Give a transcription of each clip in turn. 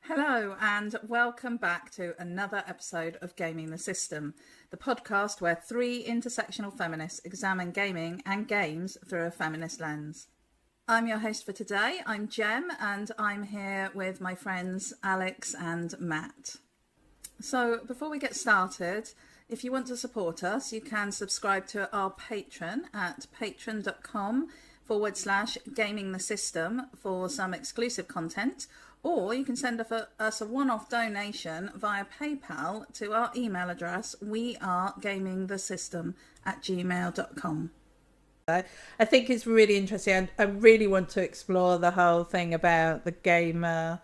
Hello and welcome back to another episode of Gaming the System, the podcast where three intersectional feminists examine gaming and games through a feminist lens. I'm your host for today, I'm Jem, and I'm here with my friends Alex and Matt. So before we get started, if you want to support us, you can subscribe to our Patreon at patreon.com/gaming the system for some exclusive content. Or you can send us a one-off donation via PayPal to our email address, wearegamingthesystem@gmail.com. I think it's really interesting. I really want to explore the whole thing about the gamer,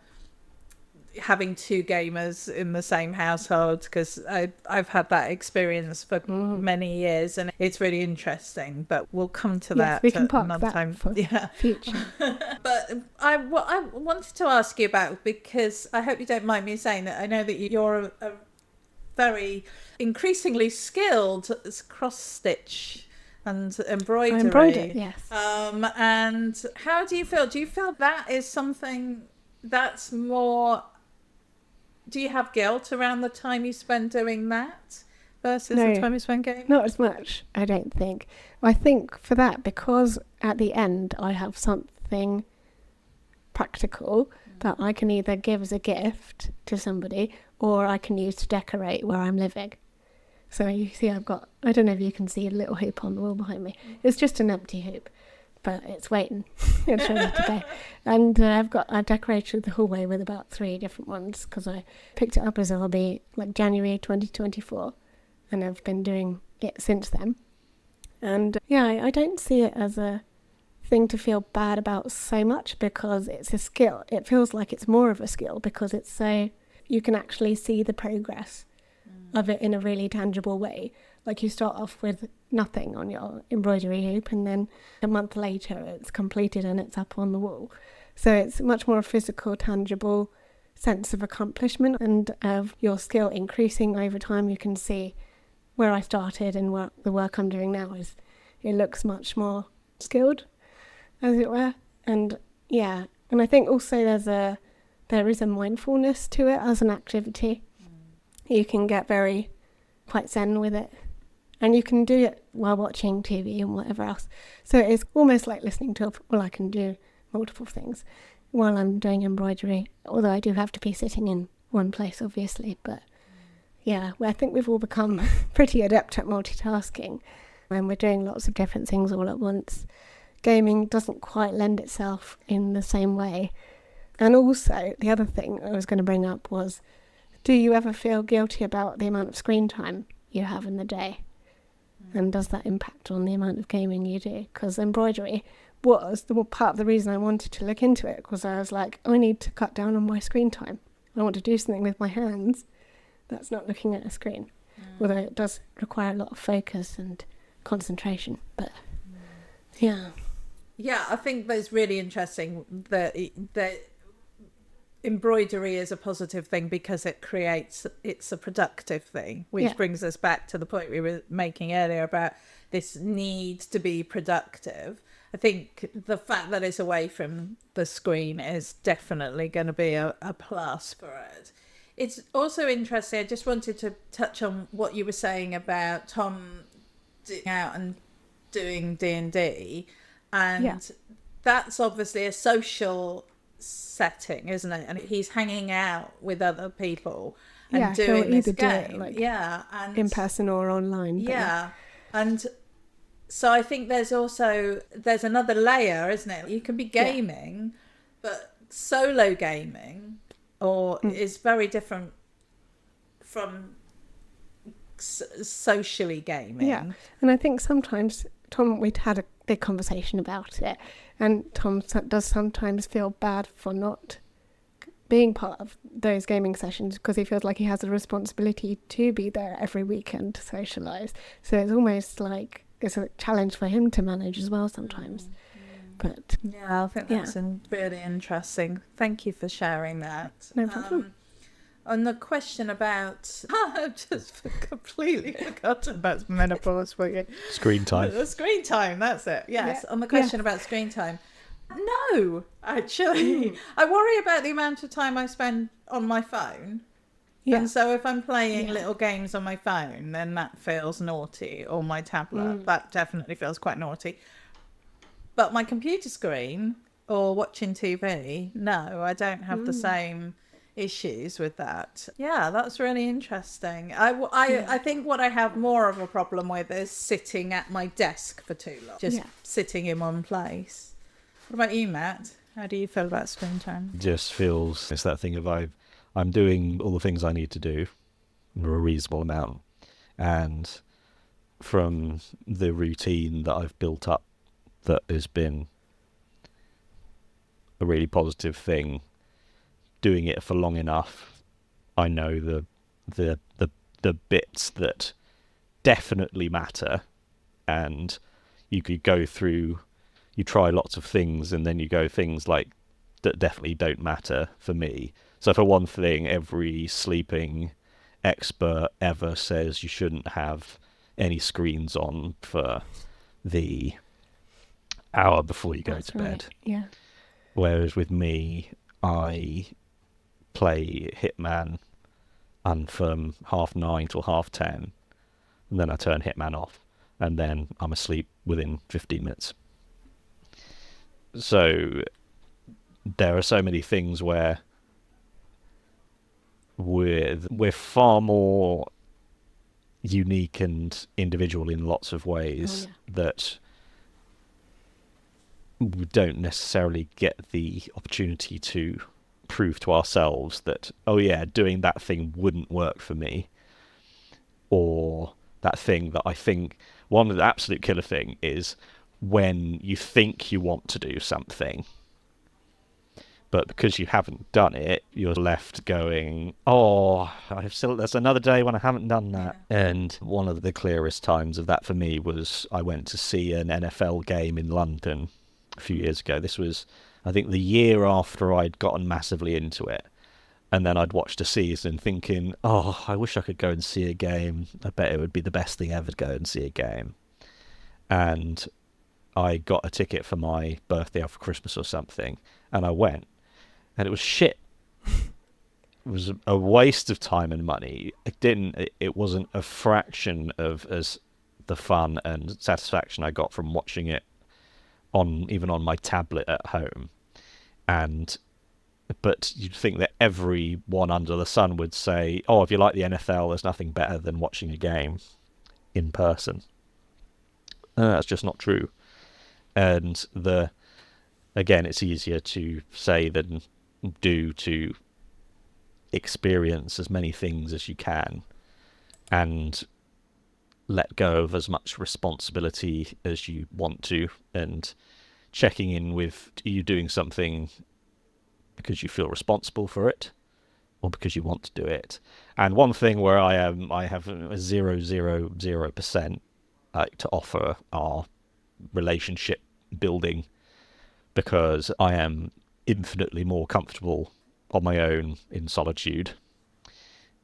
having two gamers in the same household, because I've had that experience for many years and it's really interesting, but we'll come to that we can park another that time for future. But what I wanted to ask you about, because I hope you don't mind me saying that I know that you're a very increasingly skilled cross stitch and embroidery. I embroider, yes. And how do you feel? Do you feel that is something that's more... Do you have guilt around the time you spend doing that versus the time you spend gaming? Not as much, I don't think. I think for that, because at the end I have something practical that I can either give as a gift to somebody or I can use to decorate where I'm living. So you see I've got, I don't know if you can see a little hoop on the wall behind me. It's just an empty hoop, but it's waiting. It's ready to go. And I decorated the hallway with about 3 different ones because I picked it up as a hobby like January 2024 and I've been doing it since then. And I don't see it as a thing to feel bad about so much because it's a skill. It feels like it's more of a skill because it's so, you can actually see the progress of it in a really tangible way. Like you start off with nothing on your embroidery hoop and then a month later it's completed and it's up on the wall. So it's much more a physical, tangible sense of accomplishment and of your skill increasing over time. You can see where I started and what the work I'm doing now is. It looks much more skilled, as it were. And and I think also there is a mindfulness to it as an activity. You can get quite zen with it. And you can do it while watching TV and whatever else. So it's almost like listening to, I can do multiple things while I'm doing embroidery. Although I do have to be sitting in one place, obviously. But I think we've all become pretty adept at multitasking. And we're doing lots of different things all at once. Gaming doesn't quite lend itself in the same way. And also, the other thing I was going to bring up was, do you ever feel guilty about the amount of screen time you have in the day? And does that impact on the amount of gaming you do? Because embroidery was part of the reason I wanted to look into it, because I was like, I need to cut down on my screen time. I want to do something with my hands that's not looking at a screen. Although it does require a lot of focus and concentration. But I think that's really interesting that embroidery is a positive thing because it's a productive thing, which brings us back to the point we were making earlier about this need to be productive. I think the fact that it's away from the screen is definitely going to be a plus for it. It's also interesting, I just wanted to touch on what you were saying about Tom getting out and doing D&D, and that's obviously a social setting, isn't it? And he's hanging out with other people and doing this game. And in person or online. And so I think there's another layer, isn't it? You can be gaming, but solo gaming is very different from socially gaming. Yeah, and I think sometimes, Tom, we'd had a big conversation about it, and Tom does sometimes feel bad for not being part of those gaming sessions because he feels like he has a responsibility to be there every weekend to socialise. So it's almost like it's a challenge for him to manage as well sometimes. But I think that's really interesting. Thank you for sharing that. No problem. On the question about... I've just completely forgotten about menopause for you. Screen time. The screen time, that's it. Yes, on the question about screen time. No, actually. I worry about the amount of time I spend on my phone. Yeah. And so if I'm playing Yeah. little games on my phone, then that feels naughty. Or my tablet, that definitely feels quite naughty. But my computer screen or watching TV, no, I don't have the same issues with that. Yeah, that's really interesting. I think what I have more of a problem with is sitting at my desk for too long. Just sitting in one place. What about you, Matt? How do you feel about screen time? Just feels it's that thing of I'm doing all the things I need to do for a reasonable amount, and from the routine that I've built up, that has been a really positive thing. Doing it for long enough, I know the bits that definitely matter, and you could go through. You try lots of things, and then you go things like that definitely don't matter for me. So for one thing, every sleeping expert ever says you shouldn't have any screens on for the hour before you go to bed. Yeah. Whereas with me, I play Hitman and from 9:30 till 10:30, and then I turn Hitman off, and then I'm asleep within 15 minutes. So there are so many things where we're far more unique and individual in lots of ways that we don't necessarily get the opportunity to prove to ourselves that, oh yeah, doing that thing wouldn't work for me, or that thing that I think one of the absolute killer thing is when you think you want to do something, but because you haven't done it, you're left going, oh, there's another day when I haven't done that. And one of the clearest times of that for me was I went to see an NFL game in London a few years ago. This was, I think, the year after I'd gotten massively into it. And then I'd watched a season thinking, oh, I wish I could go and see a game. I bet it would be the best thing ever to go and see a game. And I got a ticket for my birthday or for Christmas or something, and I went. And it was shit. It was a waste of time and money. It wasn't a fraction of as the fun and satisfaction I got from watching it even on my tablet at home. But you'd think that everyone under the sun would say, oh, if you like the NFL, there's nothing better than watching a game in person. And that's just not true. And again, it's easier to say than do to experience as many things as you can and let go of as much responsibility as you want to, and checking in with, are you doing something because you feel responsible for it or because you want to do it? And one thing where I have a 0.000% to offer are relationship building, because I am infinitely more comfortable on my own in solitude,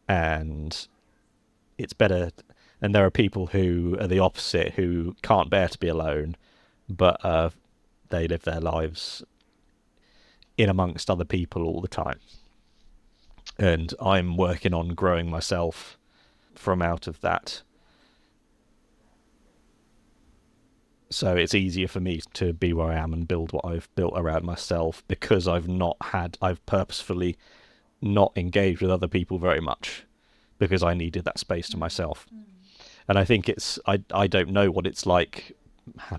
and it's better. And there are people who are the opposite, who can't bear to be alone, but they live their lives in amongst other people all the time. And I'm working on growing myself from out of that. So it's easier for me to be where I am and build what I've built around myself, because I've purposefully not engaged with other people very much, because I needed that space to myself. And I think I don't know what it's like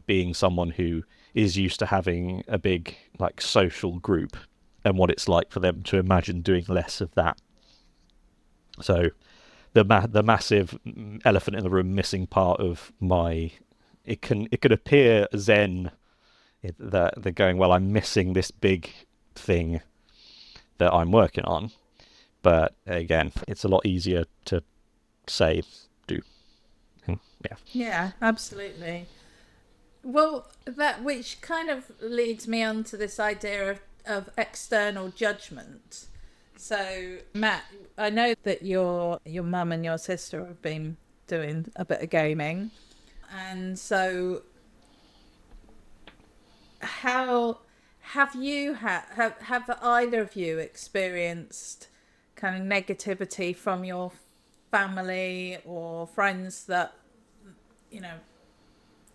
being someone who is used to having a big like social group, and what it's like for them to imagine doing less of that. So the massive elephant in the room missing part of my, it could appear zen, that they're going, well, I'm missing this big thing that I'm working on. But again, it's a lot easier to say, do. Yeah. Yeah, absolutely. Well, that which kind of leads me on to this idea of external judgment. So, Matt, I know that your mum and your sister have been doing a bit of gaming, and so how Have you have either of you experienced kind of negativity from your family or friends that, you know,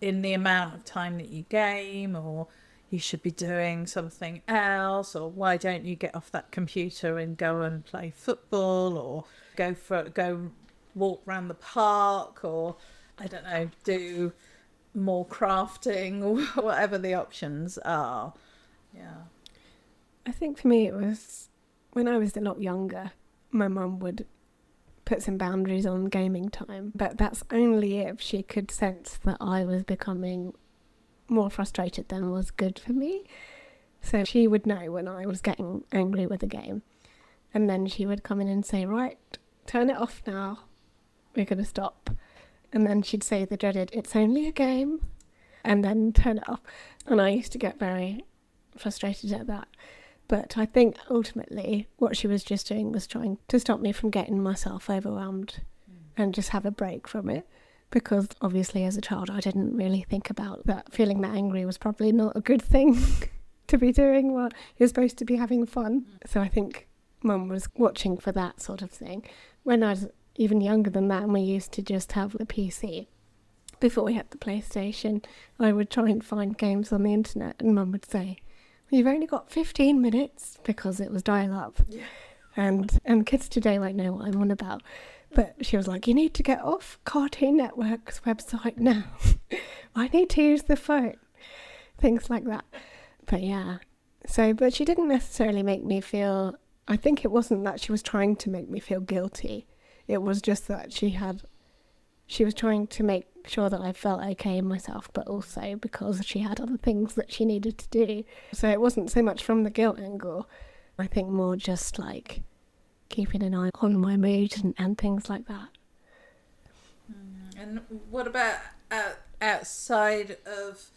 in the amount of time that you game, or you should be doing something else, or why don't you get off that computer and go and play football, or go walk around the park, or I don't know, do more crafting, or whatever the options are. Yeah. I think for me it was when I was a lot younger, my mum would put some boundaries on gaming time, but that's only if she could sense that I was becoming more frustrated than was good for me. So she would know when I was getting angry with a game, and then she would come in and say, right, turn it off now, we're going to stop. And then she'd say the dreaded, it's only a game, and then turn it off. And I used to get very frustrated at that. But I think ultimately what she was just doing was trying to stop me from getting myself overwhelmed and just have a break from it. Because obviously as a child I didn't really think about that feeling that angry was probably not a good thing to be doing while you're supposed to be having fun. So I think Mum was watching for that sort of thing. When I was even younger than that and we used to just have the PC, before we had the PlayStation, I would try and find games on the internet and Mum would say, you've only got 15 minutes, because it was dial-up. Yeah. And kids today won't know what I'm on about. But she was like, you need to get off Cartoon Network's website now. I need to use the phone. Things like that. But yeah. So, but she didn't necessarily make me feel... I think it wasn't that she was trying to make me feel guilty. It was just that she was trying to make sure that I felt okay in myself, but also because she had other things that she needed to do. So it wasn't so much from the guilt angle. I think more just like keeping an eye on my mood and things like that. And what about outside of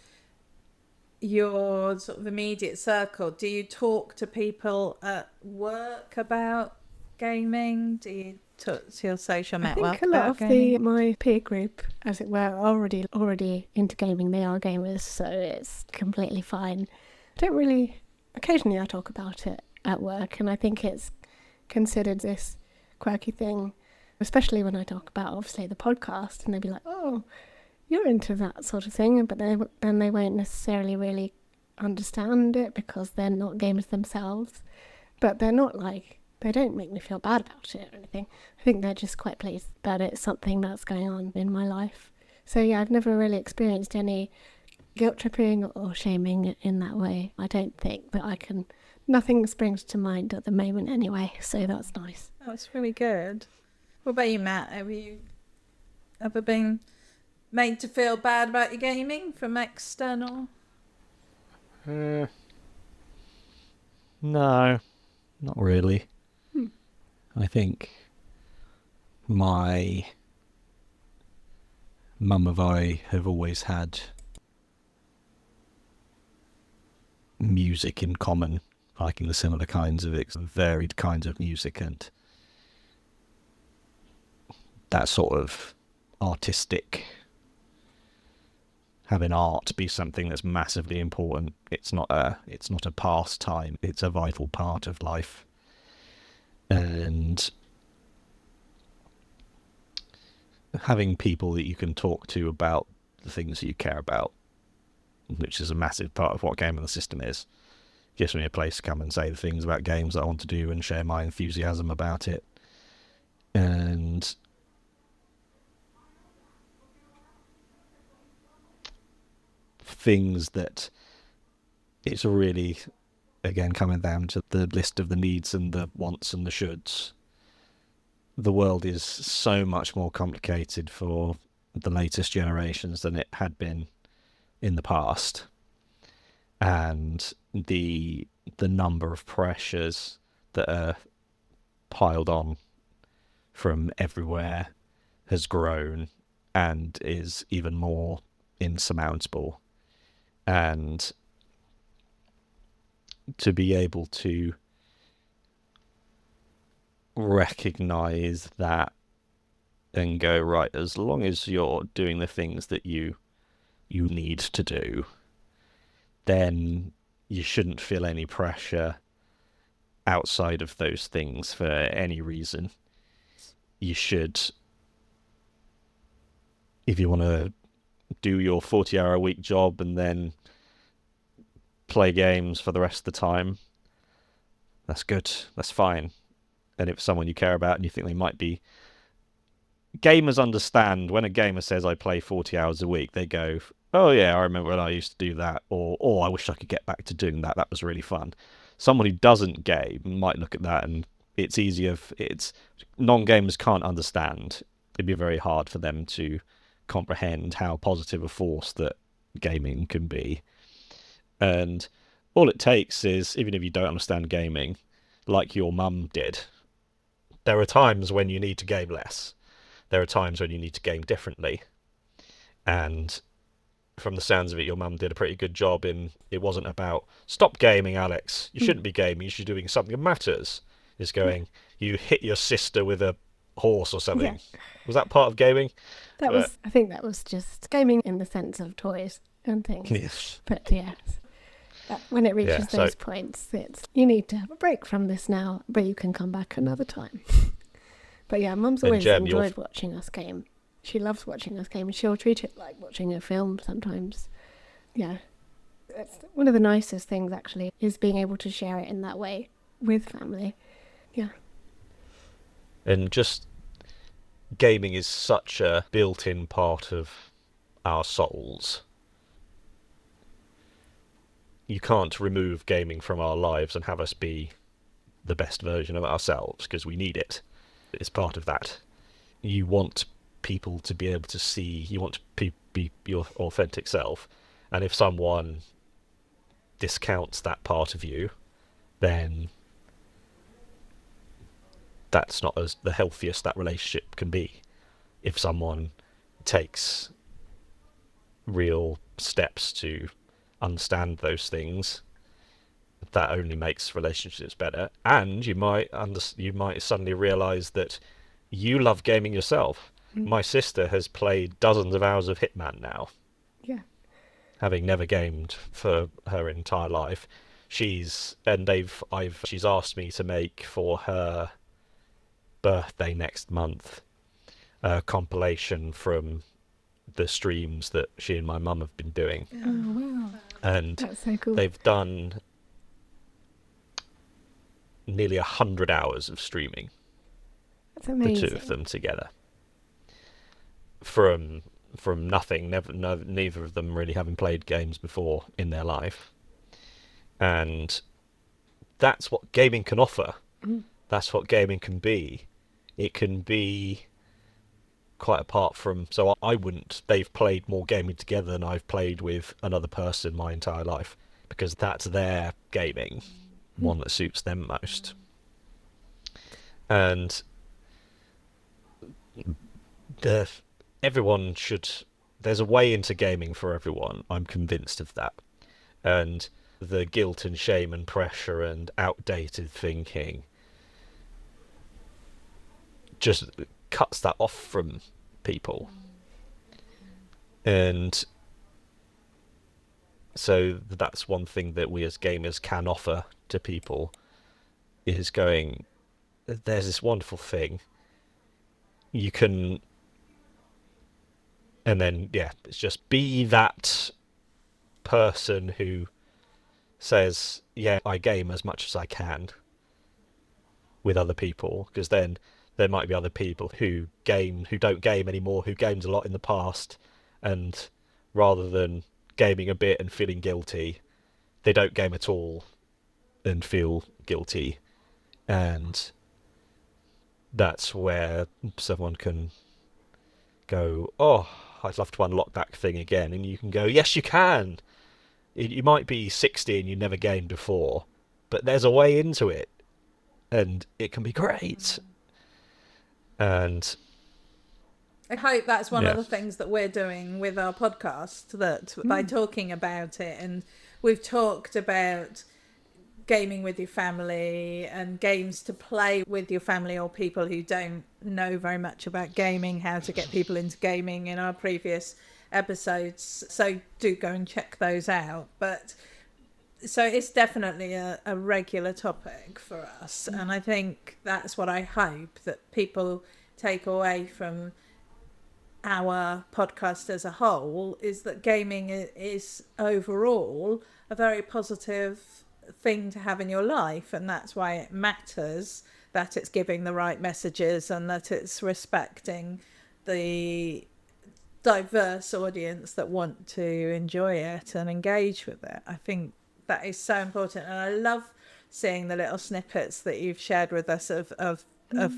your sort of immediate circle? Do you talk to people at work about gaming? Do you talk to your social network? I think a lot of my peer group, as it were, are already into gaming. They are gamers, so it's completely fine. Occasionally I talk about it at work, and I think it's considered this quirky thing, especially when I talk about obviously the podcast, and they'd be like, oh, you're into that sort of thing, but then they won't necessarily really understand it because they're not gamers themselves. But they're not like, they don't make me feel bad about it or anything. I think they're just quite pleased that it's something that's going on in my life. So yeah, I've never really experienced any guilt tripping or shaming in that way. I don't think that I can. Nothing springs to mind at the moment anyway, so that's nice. Oh, it's really good. What about you, Matt? Have you ever been made to feel bad about your gaming from external? No, not really. I think my mum and I have always had music in common, liking the similar kinds of varied kinds of music, and that sort of artistic, having art be something that's massively important. It's not a pastime, it's a vital part of life. And having people that you can talk to about the things that you care about, which is a massive part of what Gaming the System is, gives me a place to come and say the things about games that I want to do and share my enthusiasm about it. And things that it's really, again, coming down to the list of the needs and the wants and the shoulds. The world is so much more complicated for the latest generations than it had been in the past. And the number of pressures that are piled on from everywhere has grown and is even more insurmountable. And to be able to recognize that and go, right, as long as you're doing the things that you need to do, then you shouldn't feel any pressure outside of those things for any reason. You should, if you want to do your 40-hour-a-week job and then play games for the rest of the time, that's good, that's fine. And if someone you care about and you think they might be... Gamers understand when a gamer says I play 40 hours a week, they go, oh yeah, I remember when I used to do that, or oh, I wish I could get back to doing that, that was really fun. Someone who doesn't game might look at that and it's easier, it's non-gamers can't understand. It'd be very hard for them to comprehend how positive a force that gaming can be. And all it takes is, even if you don't understand gaming, like your mum did, there are times when you need to game less. There are times when you need to game differently. And from the sounds of it, your mum did a pretty good job in, it wasn't about, stop gaming, Alex. You shouldn't be gaming. You should be doing something that matters. It's going, you hit your sister with a horse or something. Yeah. Was that part of gaming? I think that was just gaming in the sense of toys and things. Yes. But yes, when it reaches those points, it's, you need to have a break from this now, but you can come back another time. But yeah, Mum's always enjoyed watching us game. She loves watching us game, and she'll treat it like watching a film sometimes. Yeah. It's one of the nicest things, actually, is being able to share it in that way with family. Yeah. And just gaming is such a built-in part of our souls. You can't remove gaming from our lives and have us be the best version of ourselves, because we need it. It's part of that. You want people to be able to see, you want to be your authentic self, and if someone discounts that part of you, then that's not as the healthiest that relationship can be. If someone takes real steps to understand those things, that only makes relationships better. And you might suddenly realize that you love gaming yourself. My sister has played dozens of hours of Hitman now. Yeah. Having never gamed for her entire life. She's asked me to make for her birthday next month a compilation from the streams that she and my mum have been doing. Oh wow. And that's so cool. They've done nearly 100 hours of streaming. That's amazing. The two of them together. From nothing, neither of them really having played games before in their life. And that's what gaming can offer. That's what gaming can be. It can be quite apart from... So they've played more gaming together than I've played with another person my entire life, because that's their gaming, one that suits them most. And everyone should... There's a way into gaming for everyone. I'm convinced of that. And the guilt and shame and pressure and outdated thinking just cuts that off from people. And so that's one thing that we as gamers can offer to people, is going, there's this wonderful thing. You can... And then, it's just be that person who says, I game as much as I can with other people, because then there might be other people who don't game anymore, who gamed a lot in the past, and rather than gaming a bit and feeling guilty, they don't game at all and feel guilty. And that's where someone can go, oh, I'd love to unlock that thing again. And you can go, yes, you can. You might be 60 and you never gamed before, but there's a way into it, and it can be great. And I hope that's one of the things that we're doing with our podcast, that by talking about it, and we've talked about gaming with your family and games to play with your family or people who don't know very much about gaming, how to get people into gaming in our previous episodes. So do go and check those out. But So it's definitely a regular topic for us, and I think that's what I hope that people take away from our podcast as a whole, is that gaming is overall a very positive thing to have in your life, and that's why it matters that it's giving the right messages and that it's respecting the diverse audience that want to enjoy it and engage with it. I think that is so important, and I love seeing the little snippets that you've shared with us of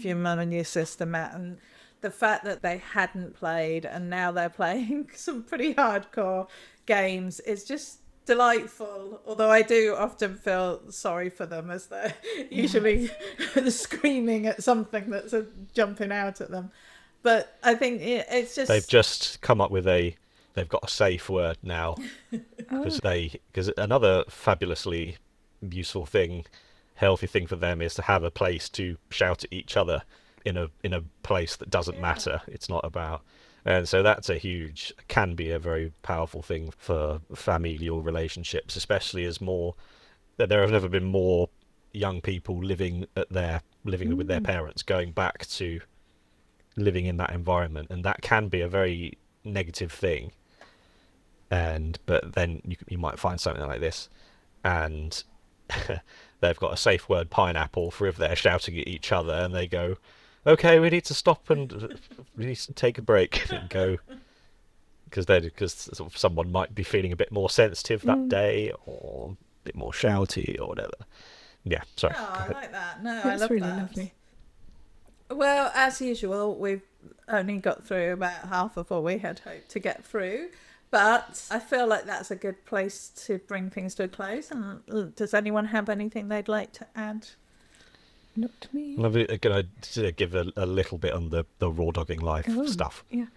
your mum and your sister, Matt, and the fact that they hadn't played and now they're playing some pretty hardcore games is just delightful. Although I do often feel sorry for them, as they're usually screaming at something that's jumping out at them. But I think it's just... They've just come up with they've got a safe word now, because another fabulously useful thing, healthy thing for them is to have a place to shout at each other in a place that doesn't matter. It's not about... And so that's can be a very powerful thing for familial relationships, especially as there have never been more young people living with their parents, going back to living in that environment, and that can be a very negative thing. But then you might find something like this, and they've got a safe word, pineapple, for if they're shouting at each other, and they go, "Okay, we need to stop and we need to take a break," and go, because someone might be feeling a bit more sensitive that day, or a bit more shouty, or whatever. Yeah, sorry. Oh, I like that. No, That's I love really that. lovely. Well, as usual, we've only got through about half of what we had hoped to get through, but I feel like that's a good place to bring things to a close. Does anyone have anything they'd like to add? Not to me. I'm going to give a little bit on the raw dogging life stuff. Yeah.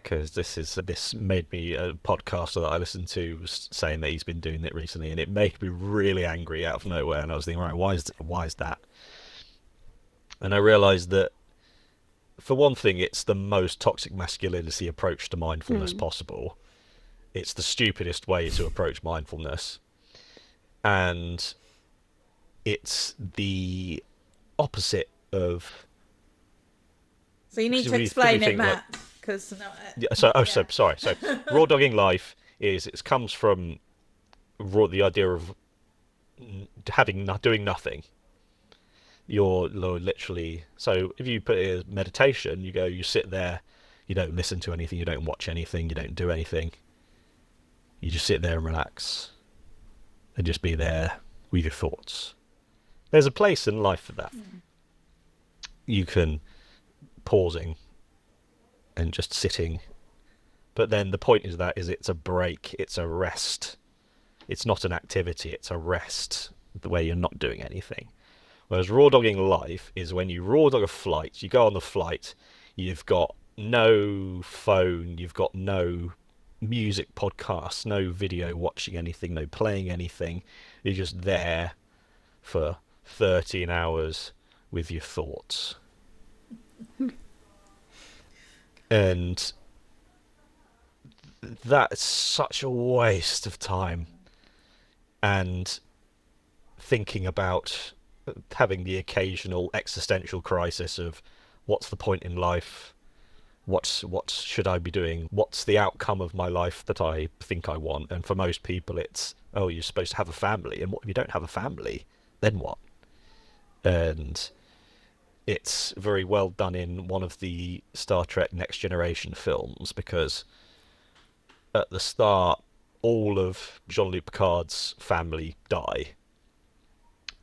Because this made me, a podcaster that I listened to was saying that he's been doing it recently, and it made me really angry out of nowhere. And I was thinking, right, why is that? And I realised that, for one thing, it's the most toxic masculinity approach to mindfulness possible. It's the stupidest way to approach mindfulness, and it's the opposite of... So you need to explain it, Matt. Sorry. So raw dogging life it comes from the idea of doing nothing. You're literally... So if you put it as meditation, you sit there, you don't listen to anything, you don't watch anything, you don't do anything. You just sit there and relax, and just be there with your thoughts. There's a place in life for that. You can pausing and just sitting. But then the point is it's a break, it's a rest. It's not an activity, it's a rest, the way you're not doing anything. Whereas raw dogging life is when you raw dog a flight, you go on the flight, you've got no phone, you've got no music podcasts, no video watching anything, no playing anything. You're just there for 13 hours with your thoughts. And that's such a waste of time. And thinking about having the occasional existential crisis of what's the point in life? What should I be doing? What's the outcome of my life that I think I want? And for most people it's, oh, you're supposed to have a family. And what if you don't have a family? Then what? And it's very well done in one of the Star Trek Next Generation films, because at the start all of Jean-Luc Picard's family die.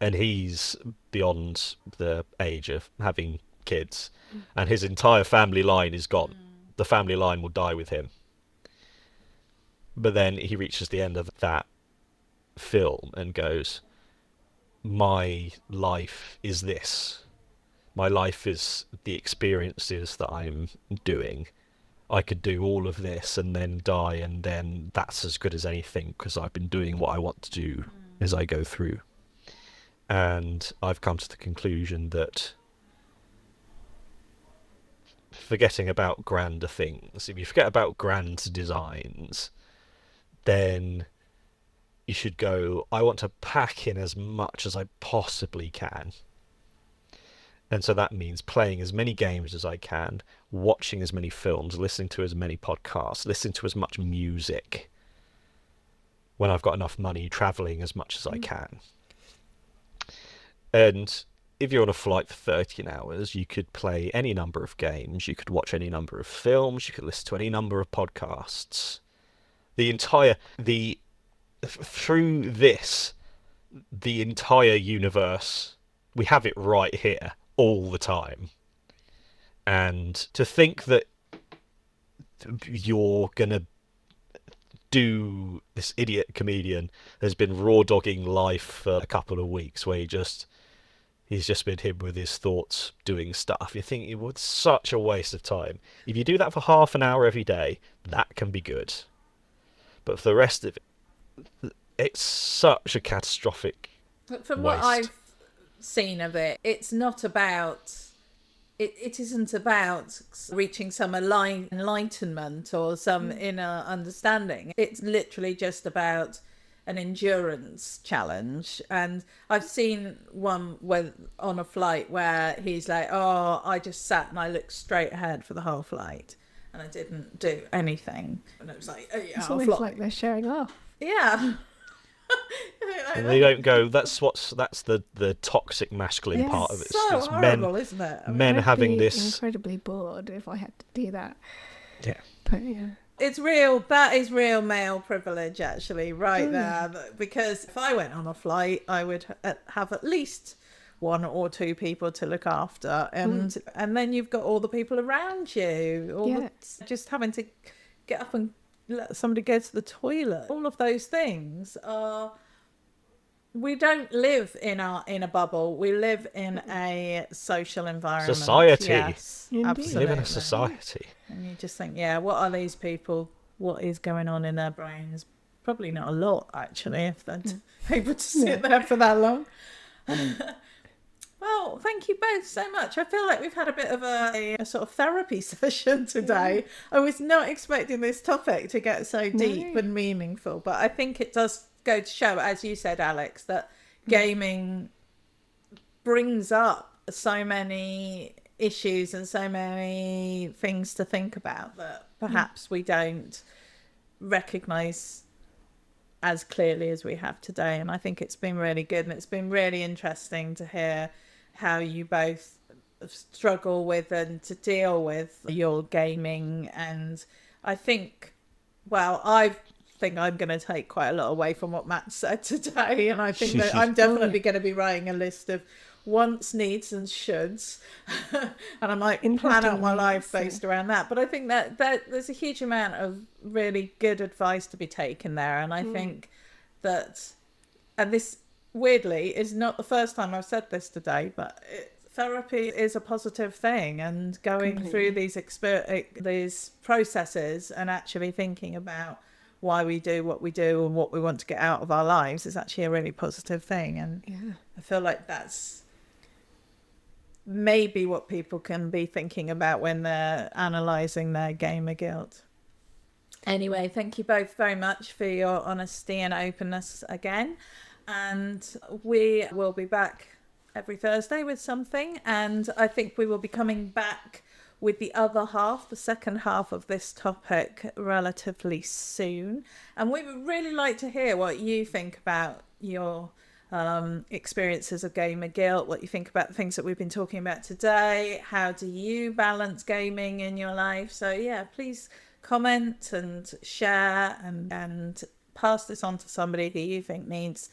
And he's beyond the age of having kids, and his entire family line is gone. The family line will die with him. But then he reaches the end of that film and goes, my life is this. My life is the experiences that I'm doing. I could do all of this and then die, and then that's as good as anything, because I've been doing what I want to do as I go through. And I've come to the conclusion that forgetting about grander things, if you forget about grand designs, then you should go, I want to pack in as much as I possibly can. And so that means playing as many games as I can, watching as many films, listening to as many podcasts, listening to as much music. When I've got enough money, travelling as much as I can. And if you're on a flight for 13 hours, you could play any number of games, you could watch any number of films, you could listen to any number of podcasts. Through this, the entire universe, we have it right here all the time. And to think that you're gonna do, this idiot comedian has been raw dogging life for a couple of weeks, where he's just been him with his thoughts doing stuff. You think it was such a waste of time. If you do that for half an hour every day, that can be good. But for the rest of it, it's such a catastrophic From waste. what I've seen of it, it's not about... It isn't about reaching some enlightenment or some inner understanding. It's literally just about an endurance challenge. And I've seen one on a flight where he's like, oh, I just sat and I looked straight ahead for the whole flight and I didn't do anything. And it was like, oh, yeah, It's I'll almost fly. like they're showing off. Yeah. And they don't go, that's the toxic masculine Yes. part of it. So It's horrible, isn't it? I mean, men I'd having be this. incredibly bored if I had to do that. Yeah. But yeah. it's real. That is real male privilege, actually, right there. Because if I went on a flight, I would have at least one or two people to look after, and then you've got all the people around you, just having to get up and let somebody go to the toilet. All of those things are. We don't live in a bubble. We live in a social environment. Society. Yes, Indeed. We absolutely. live in a society. And you just think, yeah, what are these people? What is going on in their brains? Probably not a lot, actually, if they're able to sit there for that long. Well, thank you both so much. I feel like we've had a bit of a sort of therapy session today. I was not expecting this topic to get so deep and meaningful, but I think it does go to show, as you said, Alex, that gaming brings up so many issues and so many things to think about that perhaps we don't recognise as clearly as we have today. And I think it's been really good, and it's been really interesting to hear how you both struggle with and to deal with your gaming. And I think, well, I think I'm going to take quite a lot away from what Matt said today, and I think that I'm definitely going to be writing a list of wants, needs and shoulds, and I might plan out my life based around that. But I think that there's a huge amount of really good advice to be taken there, and I think that, and this weirdly is not the first time I've said this today, but therapy is a positive thing, and going through these processes and actually thinking about why we do what we do and what we want to get out of our lives is actually a really positive thing. And I feel like that's maybe what people can be thinking about when they're analysing their gamer guilt. Anyway, thank you both very much for your honesty and openness again. And we will be back every Thursday with something. And I think we will be coming back with the other half, the second half of this topic, relatively soon. And we would really like to hear what you think about your experiences of gamer guilt, what you think about the things that we've been talking about today. How do you balance gaming in your life? So yeah, please comment and share and pass this on to somebody who you think needs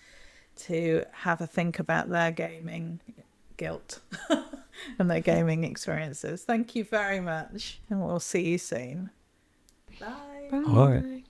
to have a think about their gaming guilt and their gaming experiences. Thank you very much, and we'll see you soon. Bye. Bye. All right.